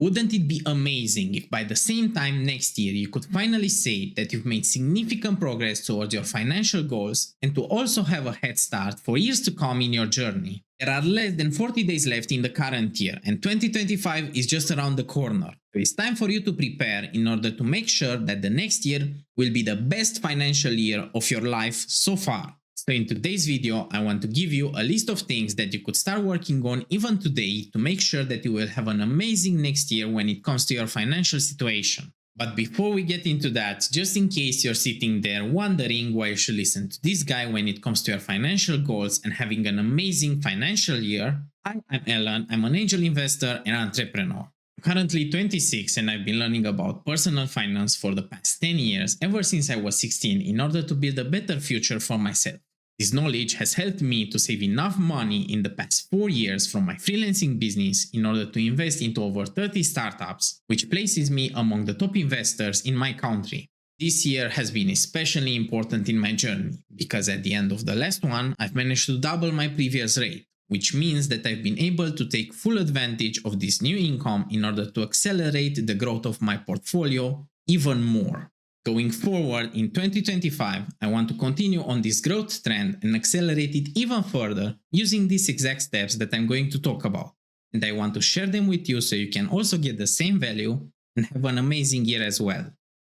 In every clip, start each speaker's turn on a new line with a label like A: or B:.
A: Wouldn't it be amazing if by the same time next year you could finally say that you've made significant progress towards your financial goals and to also have a head start for years to come in your journey? There are less than 40 days left in the current year and 2025 is just around the corner. So it's time for you to prepare in order to make sure that the next year will be the best financial year of your life so far. So in today's video, I want to give you a list of things that you could start working on even today to make sure that you will have an amazing next year when it comes to your financial situation. But before we get into that, just in case you're sitting there wondering why you should listen to this guy when it comes to your financial goals and having an amazing financial year, hi, I'm Alan, I'm an angel investor and entrepreneur. I'm currently 26 and I've been learning about personal finance for the past 10 years, ever since I was 16, in order to build a better future for myself. This knowledge has helped me to save enough money in the past 4 years from my freelancing business in order to invest into over 30 startups, which places me among the top investors in my country. This year has been especially important in my journey because at the end of the last one, I've managed to double my previous rate, which means that I've been able to take full advantage of this new income in order to accelerate the growth of my portfolio even more. Going forward in 2025, I want to continue on this growth trend and accelerate it even further using these exact steps that I'm going to talk about. And I want to share them with you so you can also get the same value and have an amazing year as well.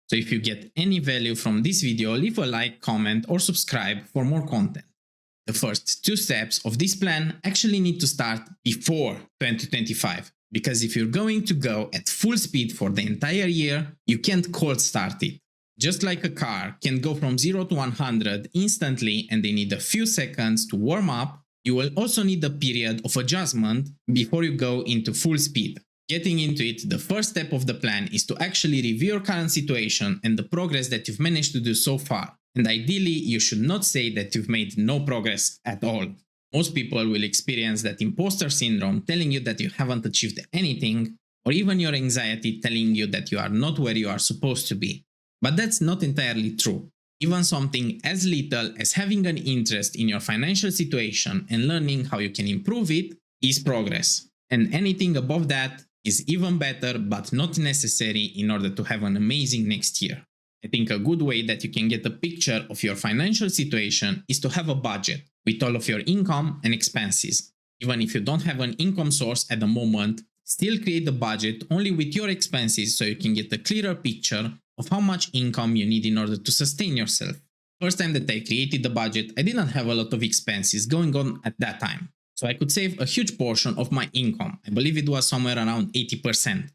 A: So if you get any value from this video, leave a like, comment or subscribe for more content. The first 2 steps of this plan actually need to start before 2025. Because if you're going to go at full speed for the entire year, you can't cold start it. Just like a car can go from 0 to 100 instantly and they need a few seconds to warm up, you will also need a period of adjustment before you go into full speed. Getting into it, the first step of the plan is to actually review your current situation and the progress that you've managed to do so far. And ideally, you should not say that you've made no progress at all. Most people will experience that imposter syndrome telling you that you haven't achieved anything, or even your anxiety telling you that you are not where you are supposed to be. But that's not entirely true. Even something as little as having an interest in your financial situation and learning how you can improve it is progress. And anything above that is even better but not necessary in order to have an amazing next year. I think a good way that you can get a picture of your financial situation is to have a budget with all of your income and expenses. Even if you don't have an income source at the moment, still create a budget only with your expenses so you can get a clearer picture of how much income you need in order to sustain yourself. First time that I created the budget, I didn't have a lot of expenses going on at that time. So I could save a huge portion of my income. I believe it was somewhere around 80%.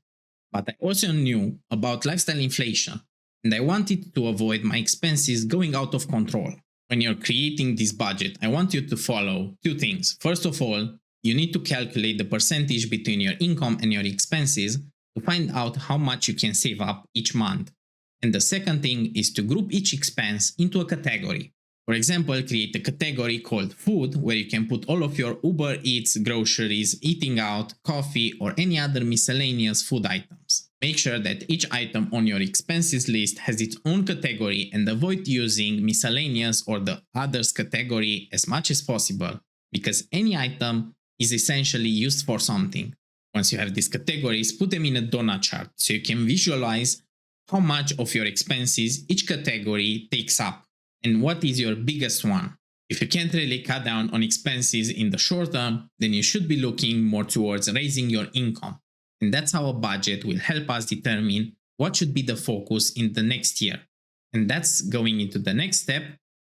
A: But I also knew about lifestyle inflation, and I wanted to avoid my expenses going out of control. When you're creating this budget, I want you to follow 2 things. First of all, you need to calculate the percentage between your income and your expenses to find out how much you can save up each month. And the second thing is to group each expense into a category. For example, create a category called food where you can put all of your Uber Eats, groceries, eating out, coffee or any other miscellaneous food items. Make sure that each item on your expenses list has its own category and avoid using miscellaneous or the others category as much as possible, because any item is essentially used for something. Once you have these categories, put them in a donut chart so you can visualize how much of your expenses each category takes up and what is your biggest one. If you can't really cut down on expenses in the short term, then you should be looking more towards raising your income. And that's how a budget will help us determine what should be the focus in the next year. And that's going into the next step,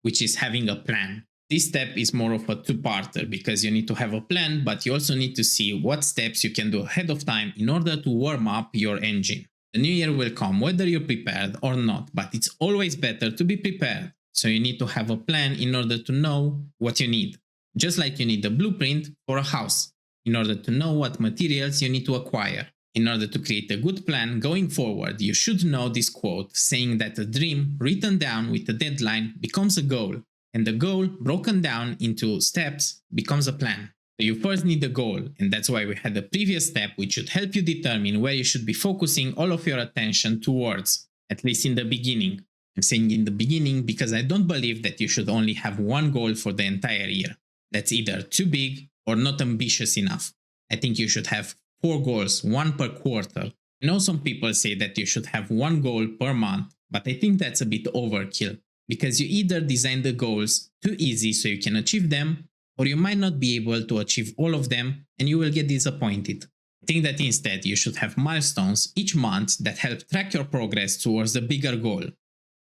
A: which is having a plan. This step is more of a 2-parter because you need to have a plan, but you also need to see what steps you can do ahead of time in order to warm up your engine. The new year will come whether you're prepared or not, but it's always better to be prepared. So you need to have a plan in order to know what you need. Just like you need a blueprint for a house, in order to know what materials you need to acquire. In order to create a good plan going forward, you should know this quote saying that a dream written down with a deadline becomes a goal, and the goal broken down into steps becomes a plan. So you first need a goal, and that's why we had the previous step, which should help you determine where you should be focusing all of your attention towards, at least in the beginning. I'm saying in the beginning because I don't believe that you should only have one goal for the entire year. That's either too big or not ambitious enough. I think you should have 4 goals, one per quarter. I know some people say that you should have one goal per month, but I think that's a bit overkill because you either design the goals too easy so you can achieve them, or you might not be able to achieve all of them and you will get disappointed. I think that instead you should have milestones each month that help track your progress towards the bigger goal.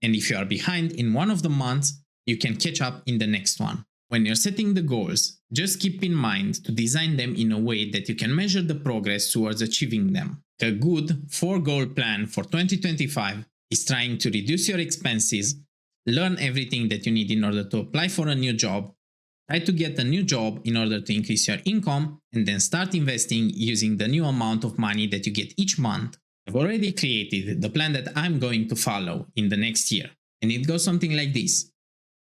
A: And if you are behind in one of the months, you can catch up in the next one. When you're setting the goals, just keep in mind to design them in a way that you can measure the progress towards achieving them. A good 4-goal plan for 2025 is trying to reduce your expenses, learn everything that you need in order to apply for a new job, try to get a new job in order to increase your income, and then start investing using the new amount of money that you get each month. I've already created the plan that I'm going to follow in the next year, and it goes something like this.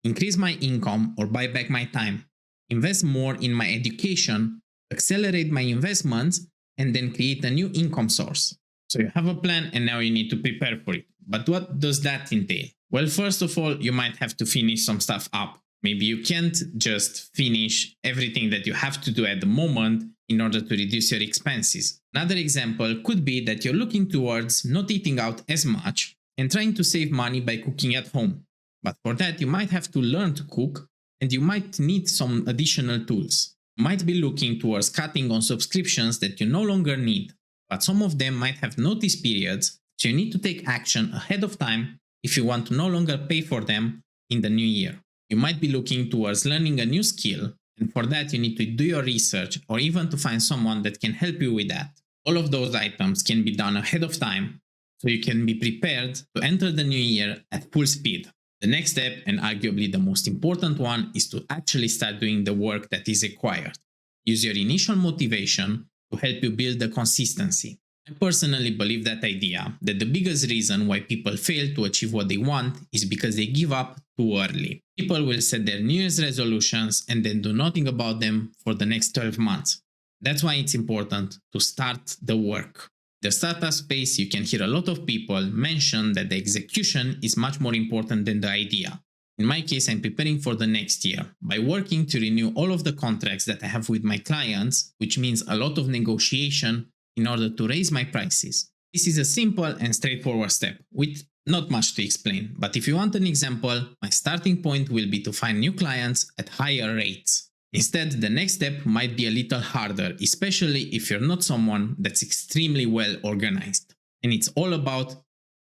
A: Increase my income or buy back my time, invest more in my education, accelerate my investments, and then create a new income source. So you have a plan and now you need to prepare for it. But what does that entail? Well, first of all, you might have to finish some stuff up. Maybe you can't just finish everything that you have to do at the moment in order to reduce your expenses. Another example could be that you're looking towards not eating out as much and trying to save money by cooking at home. But for that, you might have to learn to cook and you might need some additional tools. You might be looking towards cutting on subscriptions that you no longer need, but some of them might have notice periods, so you need to take action ahead of time if you want to no longer pay for them in the new year. You might be looking towards learning a new skill, and for that you need to do your research or even to find someone that can help you with that. All of those items can be done ahead of time, so you can be prepared to enter the new year at full speed. The next step, and arguably the most important one, is to actually start doing the work that is required. Use your initial motivation to help you build the consistency. I personally believe that idea, that the biggest reason why people fail to achieve what they want is because they give up too early. People will set their New Year's resolutions and then do nothing about them for the next 12 months. That's why it's important to start the work. In the startup space, you can hear a lot of people mention that the execution is much more important than the idea. In my case, I'm preparing for the next year by working to renew all of the contracts that I have with my clients, which means a lot of negotiation in order to raise my prices. This is a simple and straightforward step with not much to explain, but if you want an example, my starting point will be to find new clients at higher rates. Instead, the next step might be a little harder, especially if you're not someone that's extremely well organized. And it's all about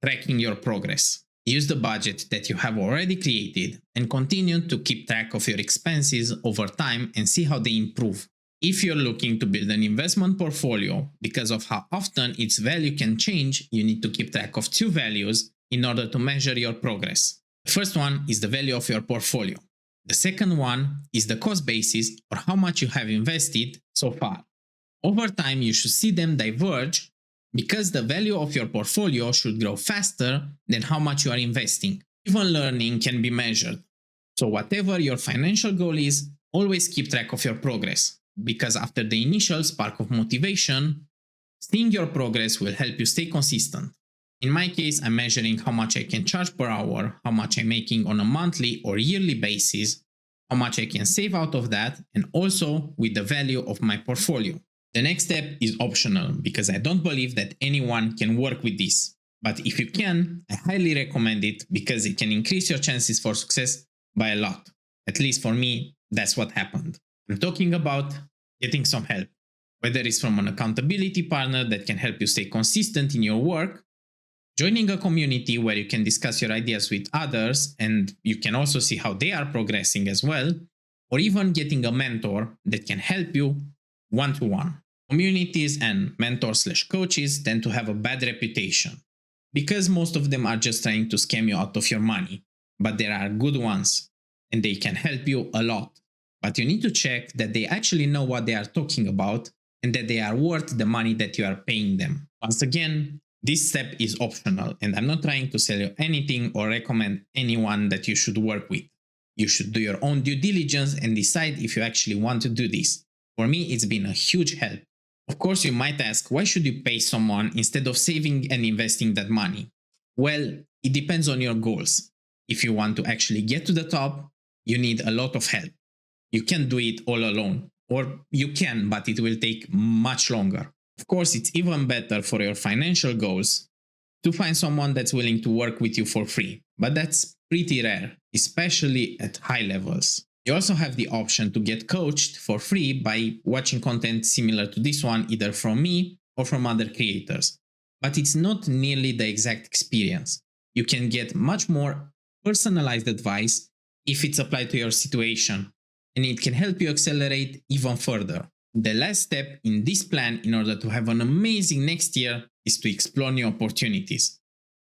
A: tracking your progress. Use the budget that you have already created and continue to keep track of your expenses over time and see how they improve. If you're looking to build an investment portfolio, because of how often its value can change, you need to keep track of 2 values in order to measure your progress. The first one is the value of your portfolio. The second one is the cost basis, or how much you have invested so far. Over time, you should see them diverge because the value of your portfolio should grow faster than how much you are investing. Even learning can be measured. So whatever your financial goal is, always keep track of your progress, because after the initial spark of motivation, seeing your progress will help you stay consistent. In my case, I'm measuring how much I can charge per hour, how much I'm making on a monthly or yearly basis, how much I can save out of that, and also with the value of my portfolio. The next step is optional because I don't believe that anyone can work with this. But if you can, I highly recommend it because it can increase your chances for success by a lot. At least for me, that's what happened. I'm talking about getting some help, whether it's from an accountability partner that can help you stay consistent in your work, joining a community where you can discuss your ideas with others and you can also see how they are progressing as well, or even getting a mentor that can help you one-to-one. Communities and mentors/coaches tend to have a bad reputation because most of them are just trying to scam you out of your money, but there are good ones and they can help you a lot. But you need to check that they actually know what they are talking about and that they are worth the money that you are paying them. Once again, this step is optional, and I'm not trying to sell you anything or recommend anyone that you should work with. You should do your own due diligence and decide if you actually want to do this. For me, it's been a huge help. Of course, you might ask, why should you pay someone instead of saving and investing that money? Well, it depends on your goals. If you want to actually get to the top, you need a lot of help. You can't do it all alone, or you can, but it will take much longer. Of course, it's even better for your financial goals to find someone that's willing to work with you for free, but that's pretty rare, especially at high levels. You also have the option to get coached for free by watching content similar to this one, either from me or from other creators. But it's not nearly the exact experience. You can get much more personalized advice if it's applied to your situation, and it can help you accelerate even further. The last step in this plan in order to have an amazing next year is to explore new opportunities,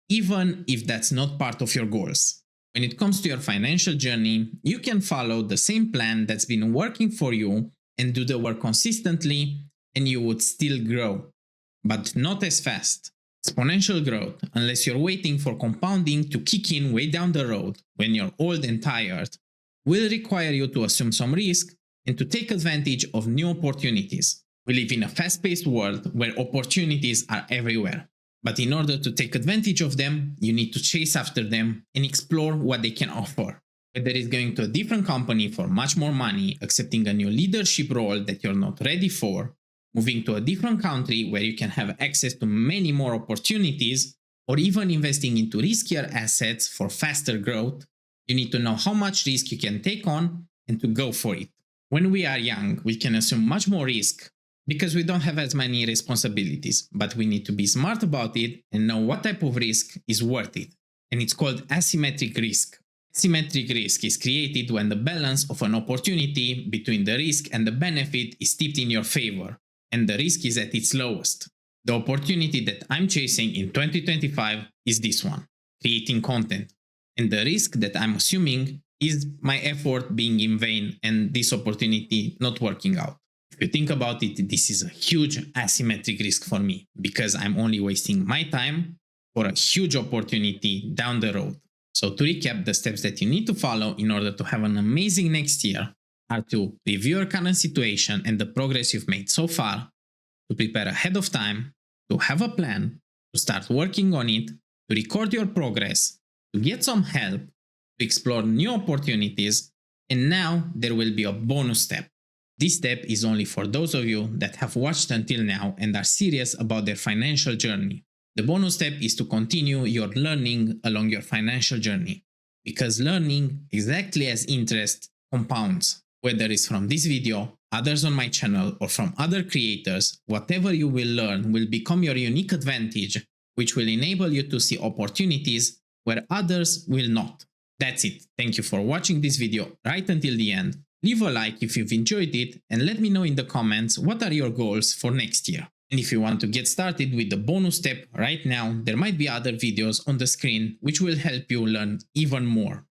A: even if that's not part of your goals. When it comes to your financial journey, you can follow the same plan that's been working for you and do the work consistently, and you would still grow, but not as fast. Exponential growth, unless you're waiting for compounding to kick in way down the road when you're old and tired, will require you to assume some risk and to take advantage of new opportunities. We live in a fast-paced world where opportunities are everywhere. But in order to take advantage of them, you need to chase after them and explore what they can offer. Whether it's going to a different company for much more money, accepting a new leadership role that you're not ready for, moving to a different country where you can have access to many more opportunities, or even investing into riskier assets for faster growth, you need to know how much risk you can take on and to go for it. When we are young, we can assume much more risk because we don't have as many responsibilities, but we need to be smart about it and know what type of risk is worth it. And it's called asymmetric risk. Asymmetric risk is created when the balance of an opportunity between the risk and the benefit is tipped in your favor, and the risk is at its lowest. The opportunity that I'm chasing in 2025 is this one, creating content. And the risk that I'm assuming is my effort being in vain and this opportunity not working out. If you think about it, this is a huge asymmetric risk for me because I'm only wasting my time for a huge opportunity down the road. So to recap, the steps that you need to follow in order to have an amazing next year are to review your current situation and the progress you've made so far, to prepare ahead of time, to have a plan, to start working on it, to record your progress, to get some help, to explore new opportunities, and now there will be a bonus step. This step is only for those of you that have watched until now and are serious about their financial journey. The bonus step is to continue your learning along your financial journey, because learning, exactly as interest, compounds. Whether it's from this video, others on my channel, or from other creators, whatever you will learn will become your unique advantage, which will enable you to see opportunities where others will not. That's it. Thank you for watching this video right until the end. Leave a like if you've enjoyed it and let me know in the comments what are your goals for next year. And if you want to get started with the bonus step right now, there might be other videos on the screen which will help you learn even more.